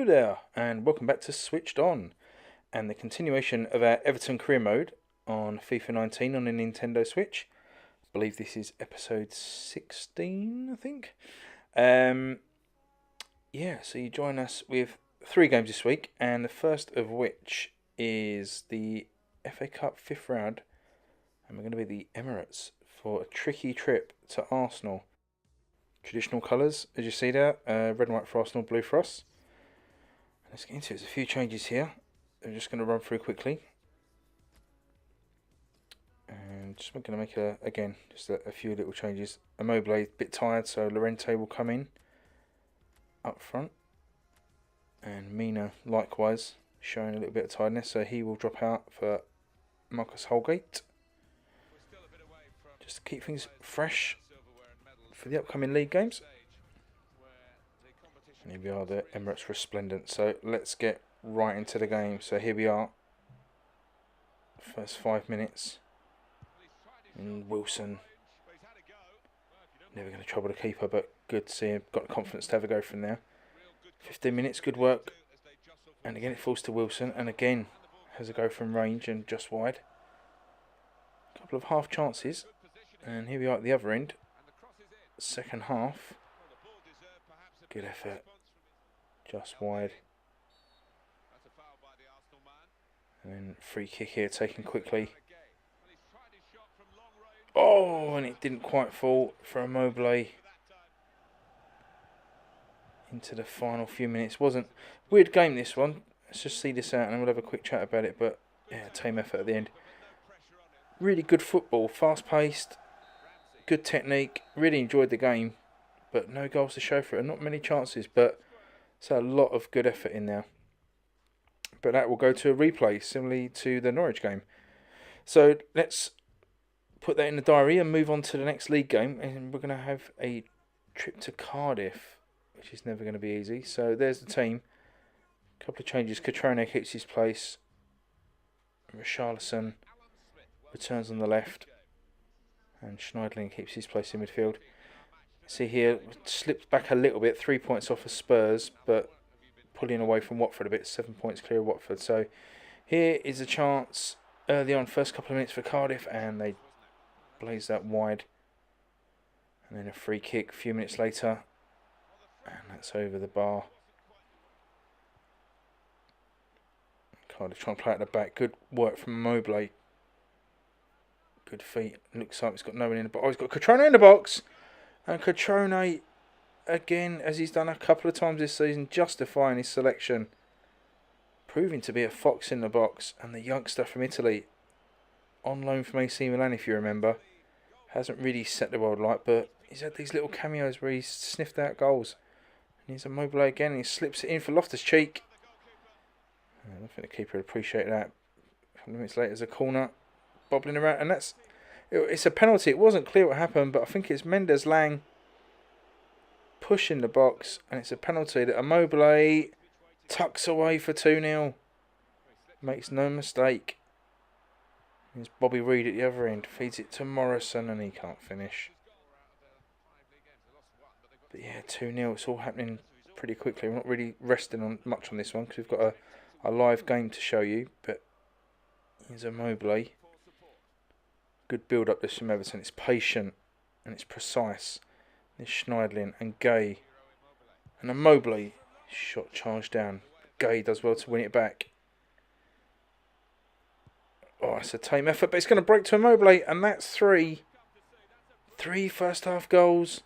Hello there, and welcome back to Switched On, and the continuation of our Everton career mode on FIFA 19 on the Nintendo Switch. I believe this is episode 16, I think. So you join us with 3 games this week, and the first of which is the FA Cup 5th round, and we're going to be the Emirates for a tricky trip to Arsenal. Traditional colours, as you see there, red and white for Arsenal, blue for us. Let's get into it. There's a few changes here. I'm just going to run through quickly. And just going to make a few little changes. Immobile a bit tired, so Llorente will come in up front. And Mina likewise showing a little bit of tiredness, so he will drop out for Marcus Holgate. Just to keep things fresh for the upcoming league games. And here we are, the Emirates Resplendent. So let's get right into the game. So here we are. First 5 minutes. And Wilson. Never going to trouble the keeper, but good to see him. Got the confidence to have a go from there. 15 minutes, good work. And again it falls to Wilson. And again has a go from range and just wide. A couple of half chances. And here we are at the other end. Second half. Good effort. Just wide. And then free kick here taken quickly. Oh, and it didn't quite fall for Immobile. Into the final few minutes. Wasn't weird game this one. Let's just see this out and we'll have a quick chat about it. But yeah, tame effort at the end. Really good football, fast paced, good technique. Really enjoyed the game, but no goals to show for it. Not many chances, but it's a lot of good effort in there. But that will go to a replay, similarly to the Norwich game. So let's put that in the diary and move on to the next league game. And we're going to have a trip to Cardiff, which is never going to be easy. So there's the team. A couple of changes. Catrone keeps his place. Richarlison returns on the left. And Schneidling keeps his place in midfield. See here, slipped back a little bit. 3 points off of Spurs, but pulling away from Watford a bit. 7 points clear of Watford. So here is a chance early on, first couple of minutes for Cardiff, and they blaze that wide. And then a free kick a few minutes later, and that's over the bar. Cardiff trying to play at the back. Good work from Mobley. Good feet. Looks like he's got no one in the box. Oh, he's got Catrone in the box. And Catrone, again, as he's done a couple of times this season, justifying his selection. Proving to be a fox in the box. And the youngster from Italy, on loan from AC Milan, if you remember, hasn't really set the world light, but he's had these little cameos where he's sniffed out goals. And he's Immobile again, and he slips it in for Loftus-Cheek. I don't think the keeper would appreciate that. A couple of minutes later, there's a corner, bobbling around, and it's a penalty. It wasn't clear what happened, but I think it's Mendes Lang pushing the box, and it's a penalty that Immobile tucks away for 2-0. Makes no mistake. There's Bobby Reed at the other end, feeds it to Morrison, and he can't finish. But yeah, 2-0. It's all happening pretty quickly. We're not really resting on much on this one because we've got a live game to show you. But here's Immobile. Good build up this from Everton. It's patient and it's precise. There's Schneidling and Gay. And Immobile, shot charged down. Gay does well to win it back. Oh, it's a tame effort, but it's going to break to Immobile, and that's 3. 3 first half goals.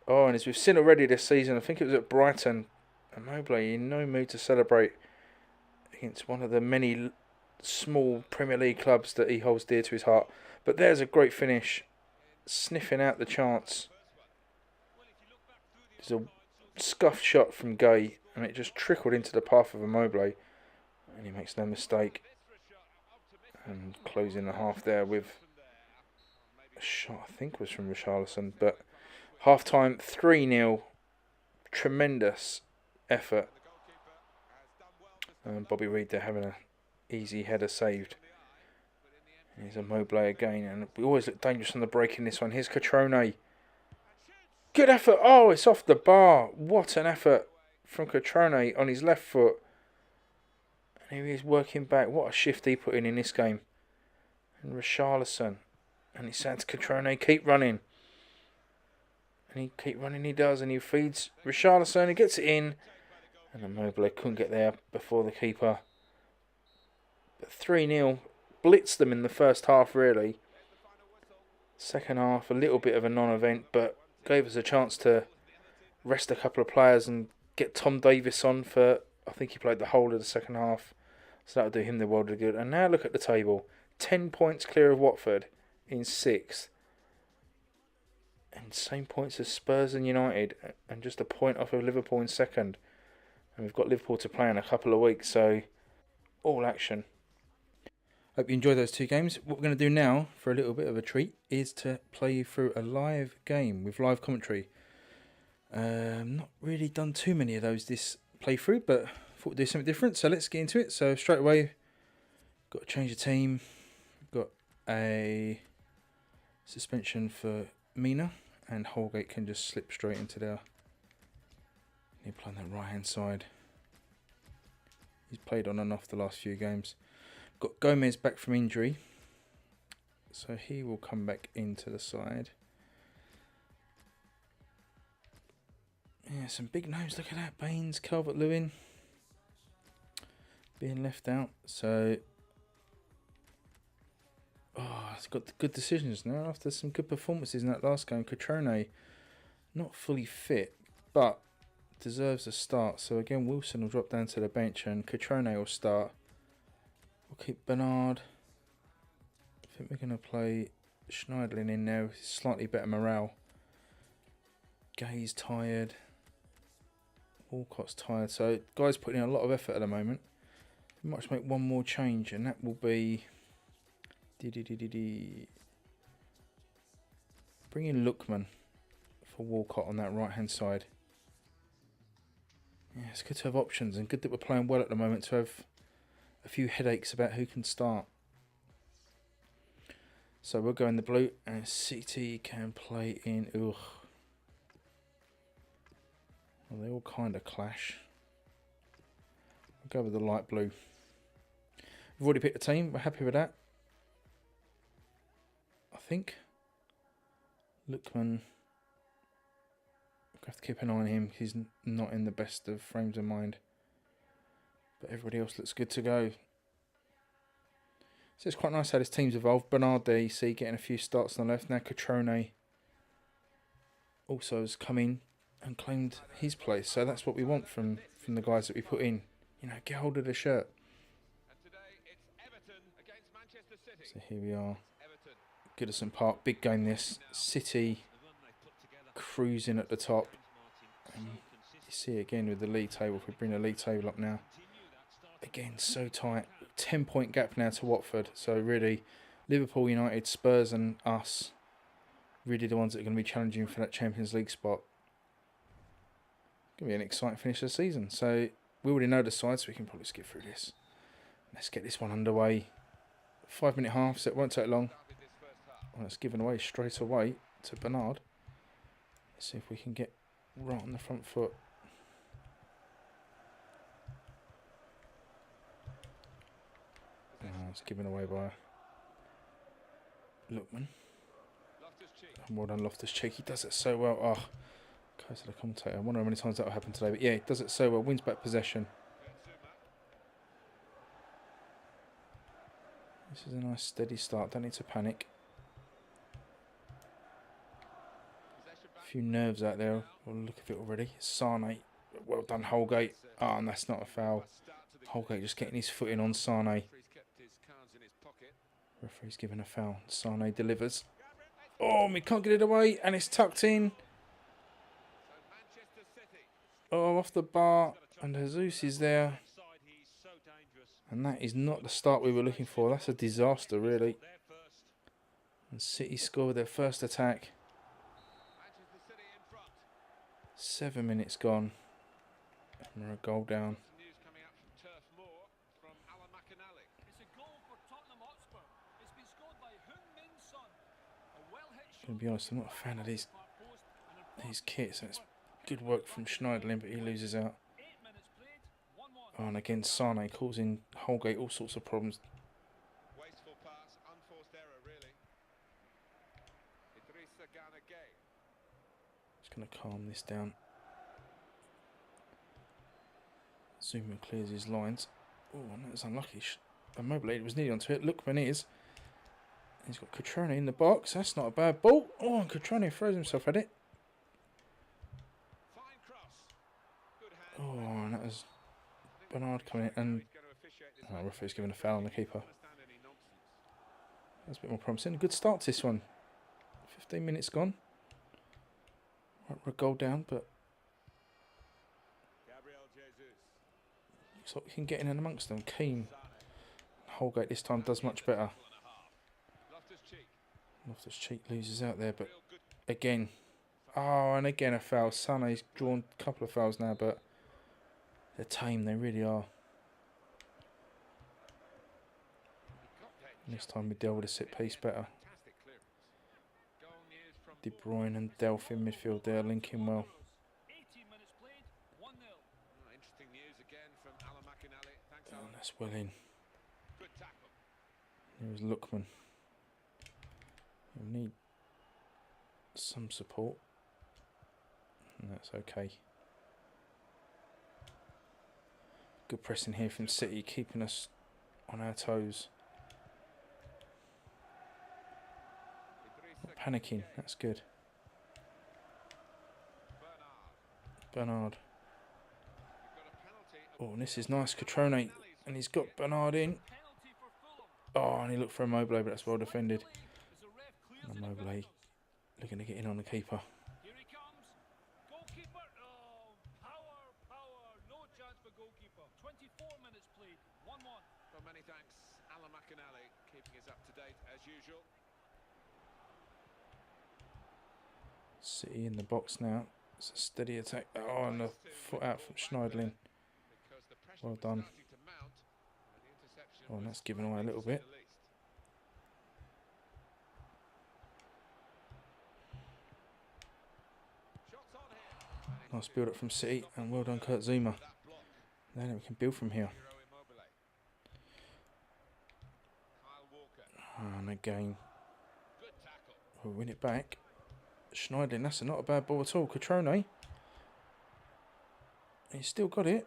Oh, and as we've seen already this season, I think it was at Brighton, Immobile in no mood to celebrate against one of the many small Premier League clubs that he holds dear to his heart. But there's a great finish, sniffing out the chance. There's a scuffed shot from Gay, and it just trickled into the path of Immobile, and he makes no mistake. And closing the half there with a shot I think was from Richarlison, but half time 3-0. Tremendous effort. And Bobby Reed there having an easy header saved. Here's Immobile again, and we always look dangerous on the break in this one. Here's Catrone. Good effort. Oh, it's off the bar. What an effort from Catrone on his left foot. And here he is working back. What a shift he put in this game. And Richarlison. And he's saying to Catrone, keep running. And he keep running, he does. And he feeds Richarlison. He gets it in. And Immobile couldn't get there before the keeper. But 3-0. Blitzed them in the first half, really. Second half, a little bit of a non-event, but gave us a chance to rest a couple of players and get Tom Davis on for, I think he played the whole of the second half. So that'll do him the world of good. And now look at the table. 10 points clear of Watford in 6th. And same points as Spurs and United. And just a point off of Liverpool in 2nd. And we've got Liverpool to play in a couple of weeks. So all action. Hope you enjoyed those 2 games. What we're going to do now, for a little bit of a treat, is to play you through a live game with live commentary. Not really done too many of those this playthrough, but thought we'd do something different. So let's get into it. So straight away, got to change the team. Got a suspension for Mina, and Holgate can just slip straight into there. He's playing that right hand side. He's played on and off the last few games. Got Gomez back from injury, so he will come back into the side. Yeah, some big names. Look at that. Baines, Calvert-Lewin being left out. So, it's got good decisions now after some good performances in that last game. Catrone, not fully fit, but deserves a start. So again, Wilson will drop down to the bench and Catrone will start. We'll keep Bernard. I think we're going to play Schneiderlin in there. Slightly better morale. Gay's tired. Walcott's tired. So guys putting in a lot of effort at the moment. We might just make one more change, and that will be bring in Lookman for Walcott on that right hand side. Yeah, it's good to have options, and good that we're playing well at the moment to have a few headaches about who can start. So we'll go in the blue, and CT can play in. Well, they all kind of clash. I'll go with the light blue. We've already picked a team. We're happy with that. I think Lookman. We'll have to keep an eye on him. He's not in the best of frames of mind. But everybody else looks good to go. So it's quite nice how this team's evolved. Bernard there, you see, getting a few starts on the left. Now Catrone also has come in and claimed his place. So that's what we want from the guys that we put in. You know, get hold of the shirt. So here we are. Goodison Park, big game this. City cruising at the top. And you see again with the league table, if we bring the league table up now. Again, so tight. 10-point gap now to Watford. So really, Liverpool, United, Spurs and us, really the ones that are going to be challenging for that Champions League spot. Going to be an exciting finish of the season. So we already know the side, so we can probably skip through this. Let's get this one underway. 5-minute half, so it won't take long. Well, it's given away straight away to Bernard. Let's see if we can get right on the front foot. It's given away by Lookman. And well done, Loftus-Cheek. He does it so well. Oh, goes to the commentator. I wonder how many times that will happen today. But yeah, he does it so well. Wins back possession. This is a nice steady start. Don't need to panic. A few nerves out there. We'll look at it already. Sane. Well done, Holgate. Oh, and that's not a foul. Holgate just getting his foot in on Sane. Referee's given a foul. Sane delivers. Oh, we can't get it away. And it's tucked in. Oh, off the bar. And Jesus is there. And that is not the start we were looking for. That's a disaster, really. And City scored their first attack. 7 minutes gone. And we're a goal down. To be honest, I'm not a fan of these kits. It's good work from Schneiderlin, but he loses out. Oh, and again, Sane causing Holgate all sorts of problems. Wasteful pass, unforced error, really. Just going to calm this down. Zuma clears his lines. Oh, that was unlucky. Immobile was nearly onto it. Lookman is. He's got Cutrone in the box. That's not a bad ball. Oh, and Cutrone throws himself at it. Oh, and that was Bernard coming in. And referee's giving a foul on the keeper. That's a bit more promising. A good start to this one. 15 minutes gone. We're a goal down, but looks like we can get in and amongst them. Keane. Holgate this time does much better. Loftus-Cheek loses out there, but again. Oh, and again a foul. Sane's drawn a couple of fouls now, but they're tame. They really are. And this time we deal with a set piece better. De Bruyne and Delph in midfield there, linking well. And that's well in. Here's Lookman. We need some support. And that's okay. Good pressing here from City, keeping us on our toes. Not panicking, that's good. Bernard. Oh, and this is nice. Cutrone, and he's got Bernard in. Oh, and he looked for Immobile, but that's well defended. And Immobile looking to get in on the keeper. Many thanks, Alan McInally, keeping us up to date as usual. City in the box now. It's a steady attack. Oh, and a foot out from Schneidlin. Well done. Oh, and that's given away a little bit. Nice build up from City, and well done, Kurt Zuma. Then we can build from here. And again, we'll win it back. Schneidlin, that's not a bad ball at all. Cutrone, he's still got it.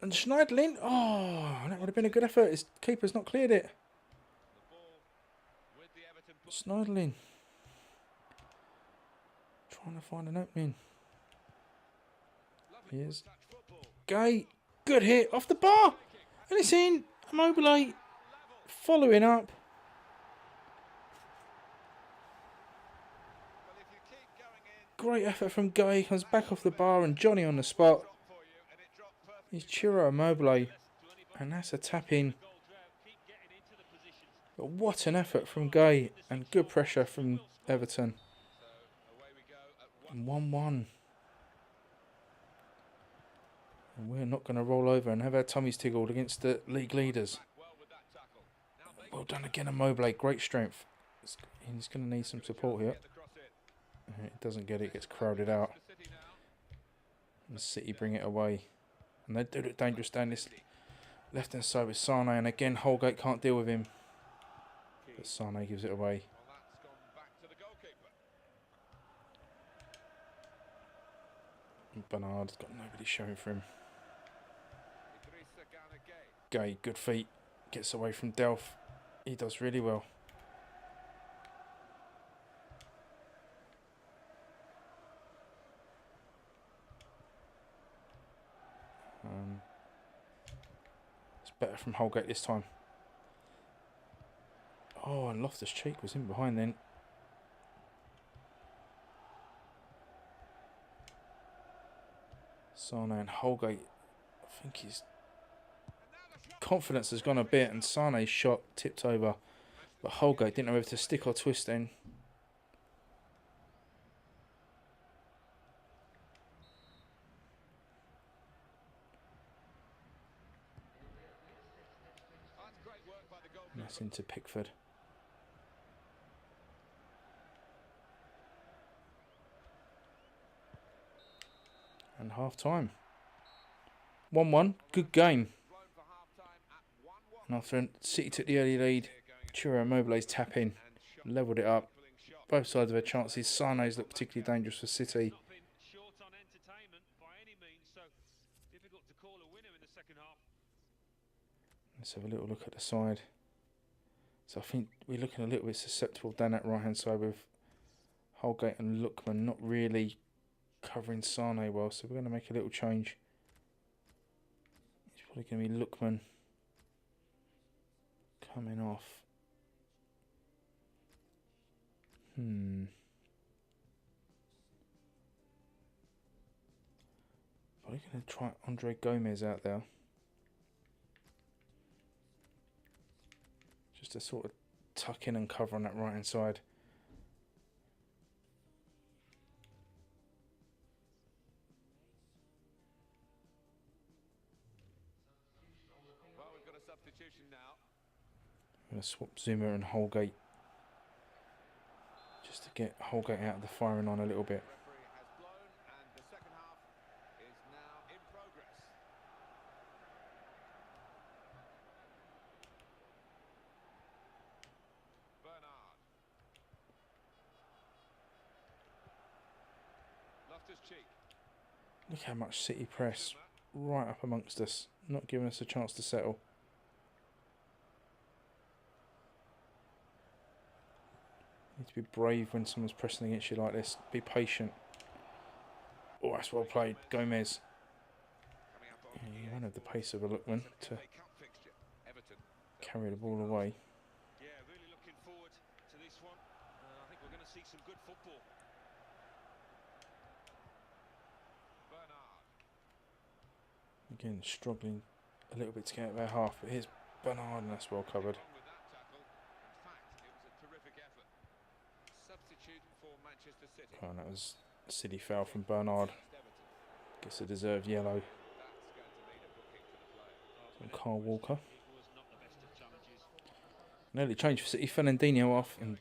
And Schneidlin, oh, that would have been a good effort. His keeper's not cleared it. Schneidlin, trying to find an opening. Here's Gay, good hit off the bar, and it's in. Immobile following up. Great effort from Gay, comes back off the bar, and Johnny on the spot. He's Ciro Immobile, and that's a tap in. But what an effort from Gay, and good pressure from Everton. And 1-1. And we're not going to roll over and have our tummies tickled against the league leaders. Well done again, Immobile, great strength. He's going to need some support here. It doesn't get it, gets crowded out. And City bring it away. And they do look dangerous down this left hand side with Sane, and again Holgate can't deal with him. But Sane gives it away. And Bernard's got nobody showing for him. Gay, good feet, gets away from Delph. He does really well. It's better from Holgate this time. Oh, and Loftus-Cheek was in behind then. Sane and Holgate, I think his confidence has gone a bit, and Sane's shot tipped over. But Holgate didn't know whether to stick or twist then. And that's into Pickford. And half time. 1-1. Good game. Blown for half-time at 1-1. And after City took the early lead, Chiro Immobile's tap in, levelled it up. Both sides of their chances. Sane's looked particularly dangerous for City. Not been short on entertainment by any means, so difficult to call a winner in the second half. Let's have a little look at the side. So I think we're looking a little bit susceptible down that right hand side with Holgate and Lookman not really covering Sane well. So we're going to make a little change. It's probably going to be Lookman coming off. Probably going to try Andre Gomez out there. Just to sort of tuck in and cover on that right hand side. Well, we've got a substitution now. I'm going to swap Zuma and Holgate. Just to get Holgate out of the firing on a little bit. The referee has blown, and the second half is now in progress. Bernard. Loftus-Cheek. Look how much City press right up amongst us, not giving us a chance to settle. Need to be brave when someone's pressing against you like this. Be patient. Oh, that's well played. Gomez. Yeah, you won't have the pace of a Lookman to carry the ball away. Yeah, really looking forward to this one. I think we're going to see some good football. Bernard. Again, struggling a little bit to get out of their half, but here's Bernard, and that's well covered. With that tackle. In fact, it was a terrific effort. Substitute for Manchester City. Oh, and that was a silly foul from Bernard. Guess a deserved yellow. That's going to mean a booking for the player. From Carl Walker. It was not the best of challenges. Nearly changed for City. Fernandinho off and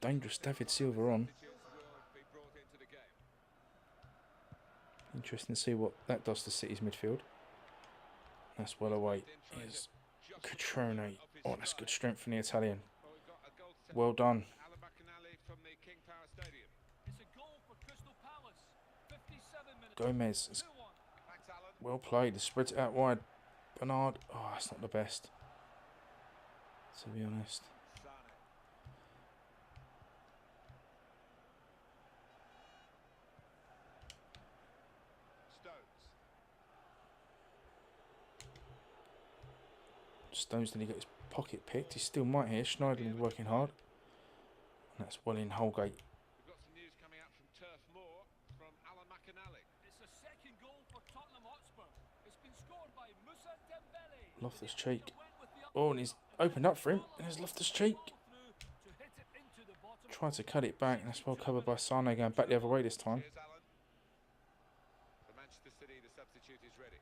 dangerous David Silva on. Substitutes will be brought into the game. Interesting to see what that does to City's midfield. That's well away. Here's Catrone. Oh, that's good strength from the Italian. Well, we've got a goal to Well done. Alan McInally from the King Power Stadium. It's a goal for Crystal Palace. 57 minutes. Gomez. 2-1. Thanks, Alan. Well played. He spreads it out wide. Bernard. Oh, that's not the best, to be honest. Sane. Stones. Stones nearly got his pocket picked. He's still might here. Schneiderlin's working hard. And that's well in Holgate. We've got some news coming out from Turf Moor from Alan McInally. It's a second goal for Tottenham Hotspur. It's been scored by Moussa Dembele. Loftus-Cheek. Oh, and he's opened up for him. And there's Loftus-Cheek. Tried to cut it back. And that's well covered by Sane going back the other way this time. Here's Alan. For Manchester City, the substitute is ready.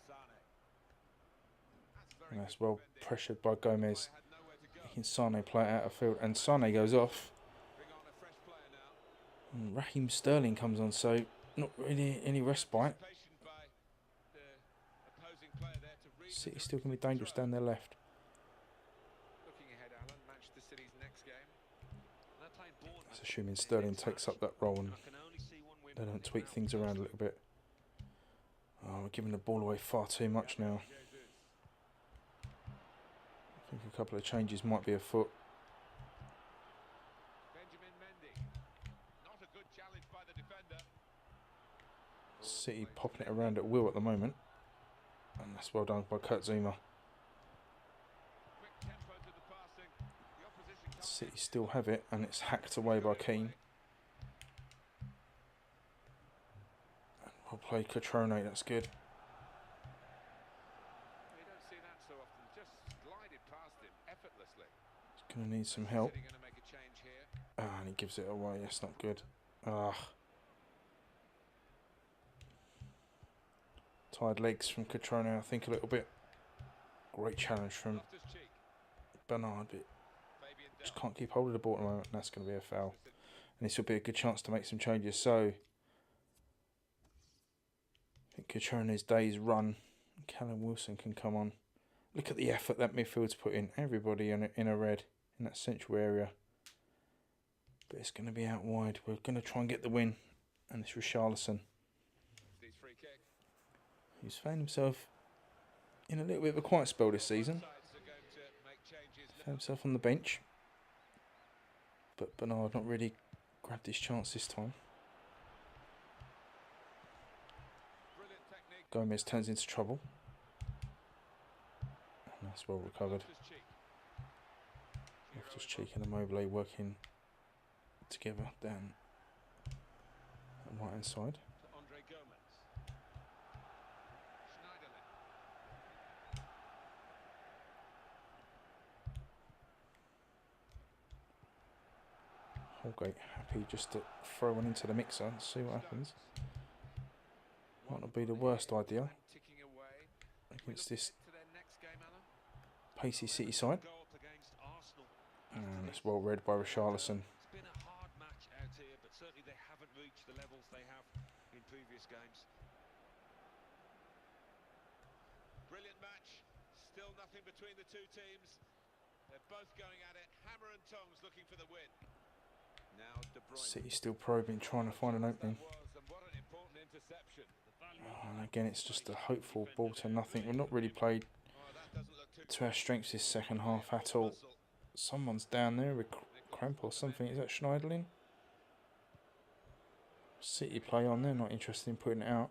Sane. And that's well pressured by Gomez. Making Sane play it out of field. And Sane goes off. Bring on a fresh player now. And Raheem Sterling comes on. So not really any respite. Patient by the opposing player there to read. City still going to be dangerous down their left. Looking ahead, Alan, Manchester City's next game. They're playing Bournemouth. That's assuming Sterling takes up that role and I can only see one win. they don't tweak things around a little bit. Oh, we're giving the ball away far too much now. Jesus. I think a couple of changes might be afoot. Benjamin Mendy. Not a good challenge by the defender. City popping it around at will at the moment. And that's well done by Kurt Zuma. Quick tempo to the passing. The opposition comes City still have it and it's hacked away by Keane. And well played Catrone, that's good. We don't see that so often. Just glided past him effortlessly. He's going to need some help. City going to make a change here. Ah, and he gives it away, that's not good. Ah. Tired legs from Catrone, I think, a little bit. Great challenge from Loftus-Cheek. Bernard, but Fabian just Delph. can't keep hold of the ball at the moment. And that's going to be a foul. And this will be a good chance to make some changes. So, I think Cachone's day's run. Callum Wilson can come on. Look at the effort that midfield's put in. Everybody in a red in that central area. But it's going to be out wide. We're going to try and get the win. And it's Richarlison. He's found himself in a little bit of a quiet spell this season. Found himself on the bench. But Bernard not really grabbed his chance this time. Gomez turns into trouble. And that's well recovered. Loftus Cheek and Immobile working together down the right hand side. Holgate happy just to throw one into the mixer and see what happens. Might not be the worst idea against this pacey City side. And it's well read by Richarlison. It's been a hard match out here, but certainly they haven't reached the levels they have in previous games. Brilliant match. Still nothing between the two teams. They're both going at it, hammer and tongs, looking for the win. Now De Bruyne. City still probing, trying to find an opening. And again, it's just a hopeful ball to nothing. We've not really played to our strengths this second half at all. Someone's down there with cramp or something. Is that Schneiderlin? City play on there, not interested in putting it out.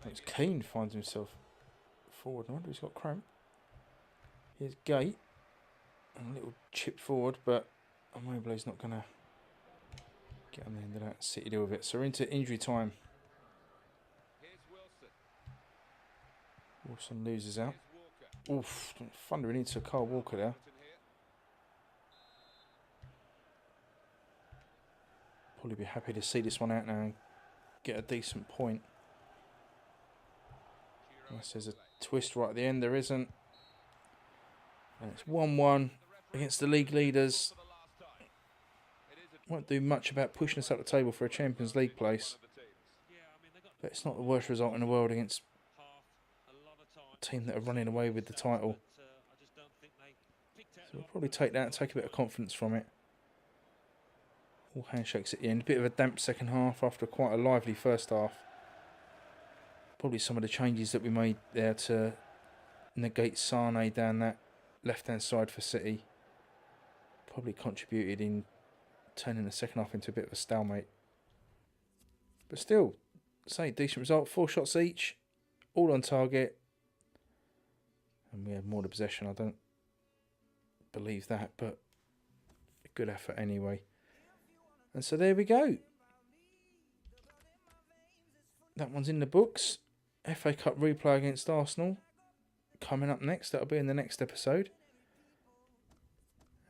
It's Keane finds himself forward. I wonder if he's got cramp. Here's Gate. A little chip forward, but Immobile's not going to get on the end of that. City deal with it. So we're into injury time. Wilson loses out. Oof, thundering into Kyle Walker there. Probably be happy to see this one out now and get a decent point. Unless there's a twist right at the end, there isn't. And it's 1-1 against the league leaders. Won't do much about pushing us up the table for a Champions League place. But it's not the worst result in the world against a team that are running away with the title. So we'll probably take that and take a bit of confidence from it. All handshakes at the end. A bit of a damp second half after quite a lively first half. Probably some of the changes that we made there to negate Sane down that left-hand side for City probably contributed in turning the second half into a bit of a stalemate. But still, say decent result. 4 shots each, all on target, and we had more to possession. I don't believe that, but a good effort anyway. And so there we go. That one's in the books. FA Cup replay against Arsenal coming up next. That'll be in the next episode.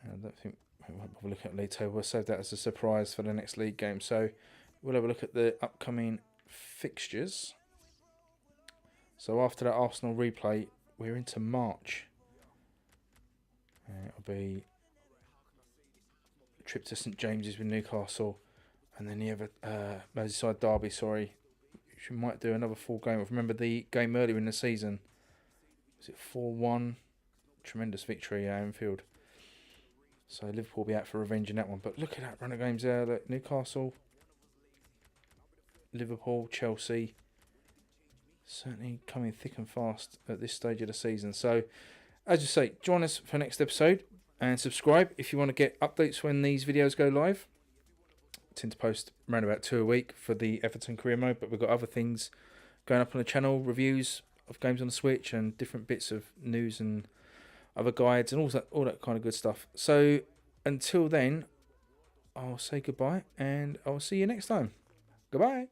I don't think we won't bother looking at the league table. We'll save that as a surprise for the next league game. So we'll have a look at the upcoming fixtures. So after that Arsenal replay, we're into March. It'll be a trip to St James's with Newcastle, and then you have a Merseyside derby. Sorry, which we might do another full game. Remember the game earlier in the season? Was it 4-1? Tremendous victory at Anfield. So Liverpool will be out for revenge in that one. But look at that run of games there. Look, Newcastle, Liverpool, Chelsea. Certainly coming thick and fast at this stage of the season. So, as I say, join us for next episode. And subscribe if you want to get updates when these videos go live. I tend to post around about 2 a week for the Everton career mode. But we've got other things going up on the channel. Reviews of games on the Switch and different bits of news and other guides and all that kind of good stuff. So until then, I'll say goodbye and I'll see you next time. Goodbye.